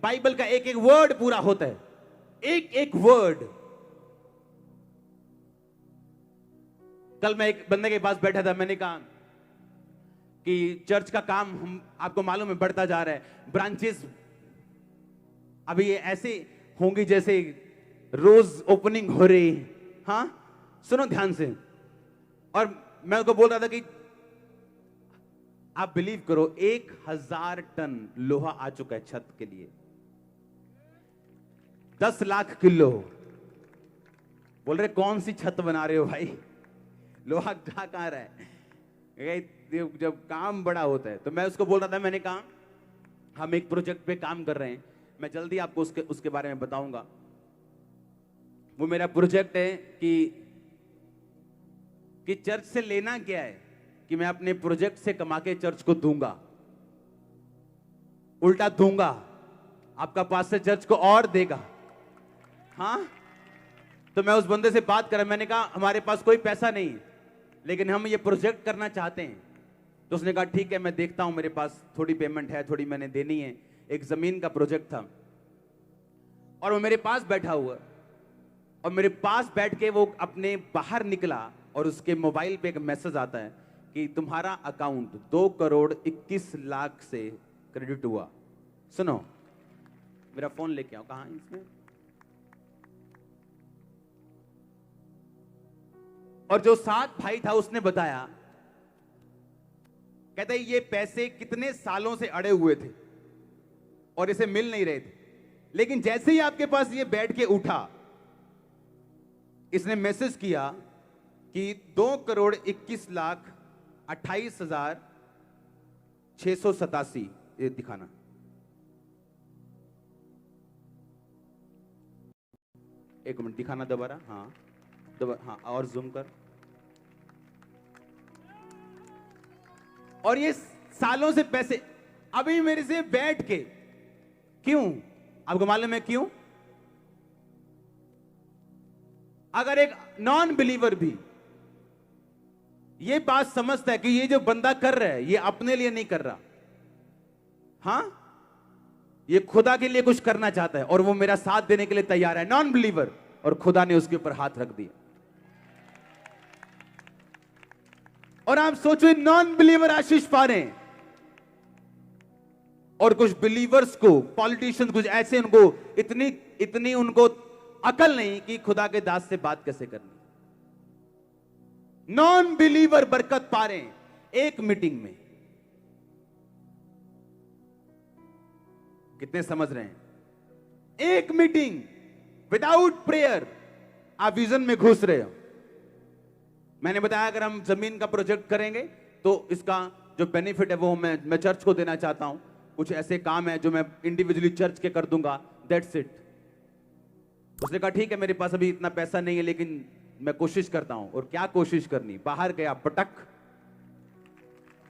Bible का एक एक वर्ड पूरा होता है, एक एक वर्ड। कल मैं एक बंदे के पास बैठा था, मैंने कहा कि चर्च का काम हम आपको मालूम है बढ़ता जा रहा है, ब्रांचेस अभी ये ऐसे होंगी जैसे रोज ओपनिंग हो रही। हाँ सुनो ध्यान से। और मैं उनको बोल रहा था कि आप बिलीव करो 1000 टन लोहा आ चुका है छत के लिए, 10 लाख किलो। बोल रहे कौन सी छत बना रहे हो भाई, लोहा जा कहां रहा है। जब काम बड़ा होता है तो मैं उसको बोल रहा था, मैंने कहा हम एक प्रोजेक्ट पे काम कर रहे हैं, मैं जल्दी आपको उसके बारे में बताऊंगा। वो मेरा प्रोजेक्ट है कि चर्च से लेना क्या है कि मैं अपने प्रोजेक्ट से कमा के चर्च को दूंगा, उल्टा दूंगा, आपका पास्टर चर्च को और देगा। हाँ तो मैं उस बंदे से बात करा, मैंने कहा हमारे पास कोई पैसा नहीं है लेकिन हम ये प्रोजेक्ट करना चाहते हैं। तो उसने कहा ठीक है मैं देखता हूं, मेरे पास थोड़ी पेमेंट है, थोड़ी मैंने देनी है। एक जमीन का प्रोजेक्ट था और वो मेरे पास बैठा हुआ, और मेरे पास बैठ के वो अपने बाहर निकला और उसके मोबाइल पे एक मैसेज आता है कि तुम्हारा अकाउंट 2,21,00,000 से क्रेडिट हुआ। सुनो मेरा फोन लेके आओ, कहां है इसमें। और जो साथ भाई था उसने बताया, कहते ये पैसे कितने सालों से अड़े हुए थे और इसे मिल नहीं रहे थे, लेकिन जैसे ही आपके पास ये बैठ के उठा, इसने मैसेज किया कि 2,21,28,687। ये दिखाना, एक मिनट दिखाना दोबारा। हाँ दोबारा, हाँ और जूम कर। और ये सालों से पैसे अभी मेरे से बैठ के, क्यों आपको मालूम है क्यों? अगर एक नॉन बिलीवर भी ये बात समझता है कि ये जो बंदा कर रहा है ये अपने लिए नहीं कर रहा, हां ये खुदा के लिए कुछ करना चाहता है, और वो मेरा साथ देने के लिए तैयार है, नॉन बिलीवर, और खुदा ने उसके ऊपर हाथ रख दिया। और आप सोचो नॉन बिलीवर आशीष पा रहे हैं और कुछ बिलीवर्स को, पॉलिटिशियंस कुछ ऐसे, उनको इतनी उनको अकल नहीं कि खुदा के दास से बात कैसे करनी। नॉन बिलीवर बरकत पा रहे हैं एक मीटिंग में। कितने समझ रहे हैं? एक मीटिंग विदाउट प्रेयर आप विजन में घुस रहे हो। मैंने बताया अगर हम जमीन का प्रोजेक्ट करेंगे तो इसका जो बेनिफिट है वो मैं चर्च को देना चाहता हूं। कुछ ऐसे काम है जो मैं इंडिविजुअली चर्च के कर दूंगा, दैट्स इट। उसने कहा ठीक है मेरे पास अभी इतना पैसा नहीं है लेकिन मैं कोशिश करता हूं। और क्या कोशिश करनी, बाहर गया, पटक,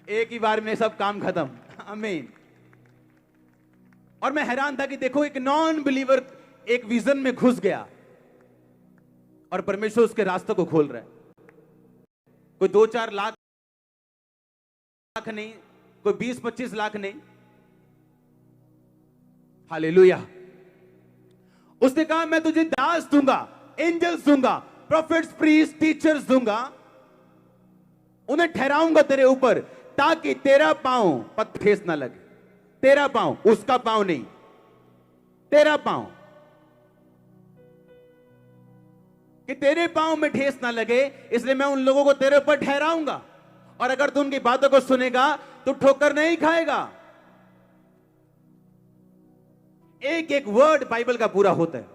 एक ही बार में सब काम खत्म। आमीन। और मैं हैरान था कि देखो एक नॉन बिलीवर एक विजन में घुस गया और परमेश्वर उसके रास्तों को खोल रहा है। कोई 2-4 लाख नहीं, कोई 20-25 लाख नहीं। हालेलुया। उसने कहा मैं तुझे दास दूंगा, एंजल्स दूंगा, प्रॉफिट्स, प्रीस्ट, टीचर्स दूंगा, उन्हें ठहराऊंगा तेरे ऊपर ताकि तेरा पांव पत्थर ठेस ना लगे। तेरा पांव, उसका पांव नहीं, तेरा पांव, कि तेरे पांव में ठेस ना लगे, इसलिए मैं उन लोगों को तेरे ऊपर ठहराऊंगा। और अगर तू उनकी बातों को सुनेगा तो ठोकर नहीं खाएगा। एक एक वर्ड बाइबल का पूरा होता है।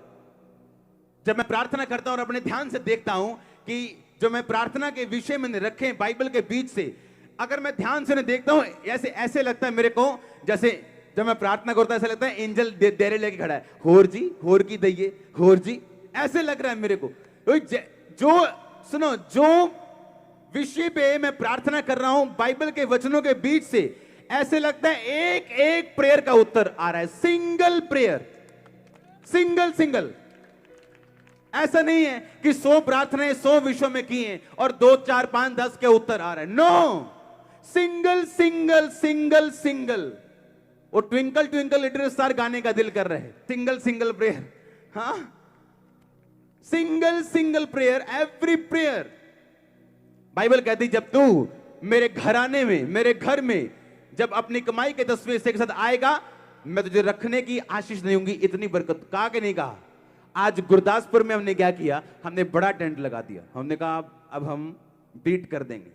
जब मैं प्रार्थना करता हूं और अपने ध्यान से देखता हूं कि जो मैं प्रार्थना के विषय मैंने रखे बाइबल के बीच से, अगर मैं ध्यान से देखता हूं ऐसे लगता है मेरे को, जैसे जब मैं प्रार्थना करता हूं ऐसा लगता है एंजल डेरे लेके खड़ा है, होर जी, होर की दइए, होर जी, ऐसे लग रहा है मेरे को। जो सुनो, जो विषय पे मैं प्रार्थना कर रहा हूं बाइबल के वचनों के बीच से, ऐसे लगता है एक एक प्रेयर का उत्तर आ रहा है। Single prayer, single. ऐसा नहीं है कि 100 प्रार्थनाएं 100 विषयों में की हैं और 2, 4, 5, 10 के उत्तर आ रहे हैं। No, single. वो ट्विंकल ट्विंकल लिटिल स्टार गाने का दिल कर रहे हैं। सिंगल सिंगल प्रेयर, हाँ, single single prayer, every prayer. Bible कहती जब तू मेरे घराने में, मेरे घर में जब अपनी कमाई के 10वें हिस्से के साथ आएगा, मैं तुझे रखने की आशीष नहीं दूंगी, इतनी बरकत। कहा कि नहीं कहा? आज गुरदासपुर में हमने क्या किया, हमने बड़ा टेंट लगा दिया। हमने कहा अब हम बीट कर देंगे,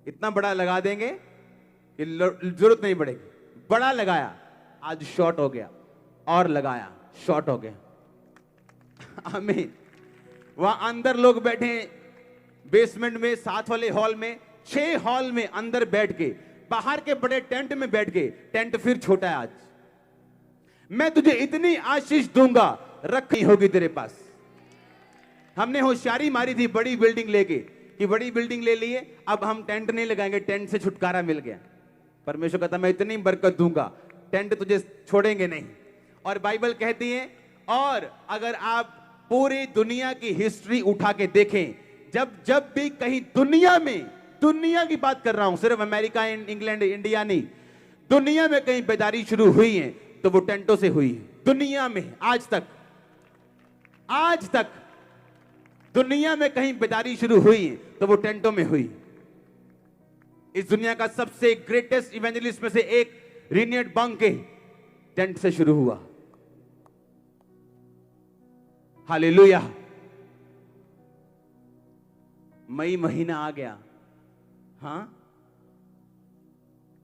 इतना बड़ा लगा देंगे कि जरूरत नहीं पड़ेगी। बड़ा लगाया, आज शॉर्ट हो गया, और लगाया, शॉर्ट हो गया। आमीन। वहां अंदर लोग बैठे, बेसमेंट में, 7 वाले हॉल में, 6 हॉल में अंदर बैठ के, बाहर के बड़े टेंट में बैठ के, टेंट फिर छोटा है आज। मैं तुझे इतनी आशीष दूंगा, रखनी होगी तेरे पास। हमने होशियारी मारी थी बड़ी बिल्डिंग लेके, कि बड़ी बिल्डिंग ले लिए, अब हम टेंट नहीं लगाएंगे, टेंट से छुटकारा मिल गया। परमेश्वर कहता मैं इतनी बरकत दूंगा, टेंट तुझे छोड़ेंगे नहीं। और बाइबल कहती है, और अगर आप पूरी दुनिया की हिस्ट्री उठा के देखें, जब भी कहीं दुनिया में, दुनिया की बात कर रहा हूं, सिर्फ अमेरिका, इंग्लैंड, इंडिया नहीं, दुनिया में कहीं बेदारी शुरू हुई है तो वो टेंटों से हुई है। दुनिया में आज तक दुनिया में कहीं बेदारी शुरू हुई है तो वो टेंटों में हुई। इस दुनिया का सबसे ग्रेटेस्ट इवेंजलिस्ट में से एक रिनियड बंके टेंट से शुरू हुआ। हालेलुया। मई महीना आ गया, हाँ,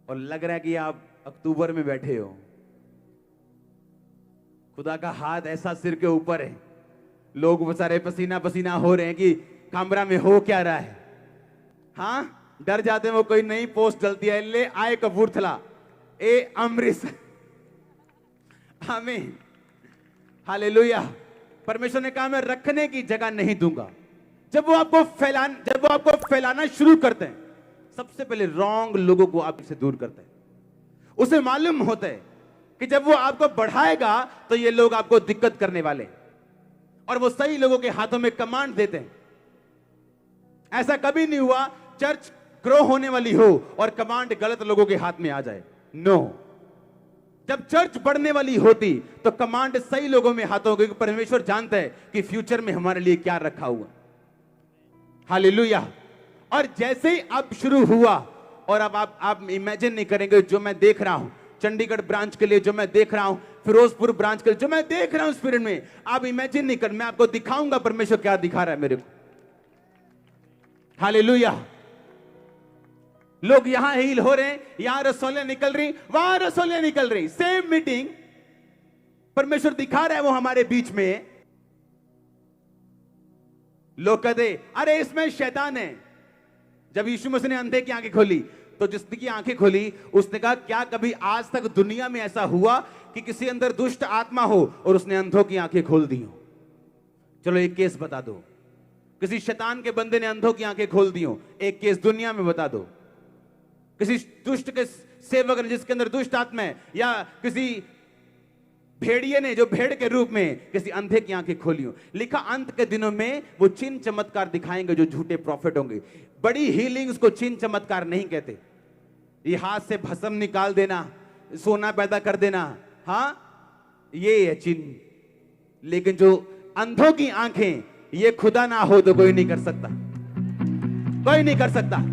और लग रहा है कि आप अक्टूबर में बैठे हो। खुदा का हाथ ऐसा सिर के ऊपर है, लोग बेचारे पसीना पसीना हो रहे हैं कि कमरा में हो क्या रहा है। हाँ, डर जाते हैं, वो कोई नई पोस्ट डलती है, ले आए कपूरथला, ए अमृतसर। आमीन, हालेलुया। परमेश्वर ने कहा मैं रखने की जगह नहीं दूंगा। जब वो आपको फैलाना शुरू करते हैं, सबसे पहले रॉन्ग लोगों को आपसे दूर करते हैं। उसे मालूम होता है कि जब वो आपको बढ़ाएगा तो ये लोग आपको दिक्कत करने वाले हैं, और वो सही लोगों के हाथों में कमांड देते हैं। ऐसा कभी नहीं हुआ चर्च ग्रो होने वाली हो और कमांड गलत लोगों के हाथ में आ जाए। नो, जब चर्च बढ़ने वाली होती तो कमांड सही लोगों में हाथों, क्योंकि परमेश्वर जानता है कि फ्यूचर में हमारे लिए क्या रखा हुआ। हालेलुया। और जैसे ही अब शुरू हुआ, और अब आप इमेजिन नहीं करेंगे जो मैं देख रहा हूं चंडीगढ़ ब्रांच के लिए, जो मैं देख रहा हूं फिरोजपुर ब्रांच के लिए, जो मैं देख रहा हूं स्पिरिट में, आप इमेजिन नहीं कर। मैं आपको दिखाऊंगा परमेश्वर क्या दिखा रहा है मेरे को। हालेलुया। लोग यहां हील हो रहे हैं, यहां रसोलियां निकल रही, वहां रसोलियां निकल रही, सेम मीटिंग परमेश्वर दिखा रहा है वो हमारे बीच में। लोग कहते अरे इसमें शैतान है। जब यीशु मसीह ने अंधे की आंखें खोली तो जिसकी आंखें खोली उसने कहा क्या कभी आज तक दुनिया में ऐसा हुआ कि किसी अंदर दुष्ट आत्मा हो और उसने अंधों की आंखें खोल दी हो? चलो एक केस बता दो, किसी शैतान के बंदे ने अंधों की आंखें खोल दी हो, एक केस दुनिया में बता दो। किसी दुष्ट के सेवक ने जिसके अंदर दुष्ट आत्मा है, या किसी भेड़िए ने जो भेड़ के रूप में किसी अंधे की आंखें खोली हो। लिखा अंत के दिनों में वो चिन्ह चमत्कार दिखाएंगे जो झूठे प्रॉफिट होंगे। बड़ी हीलिंग्स को चिन्ह चमत्कार नहीं कहते। ये हाथ से भस्म निकाल देना, सोना पैदा कर देना, हाँ ये है चिन्ह। लेकिन जो अंधों की आंखें, ये खुदा ना हो तो कोई नहीं कर सकता, कोई नहीं कर सकता।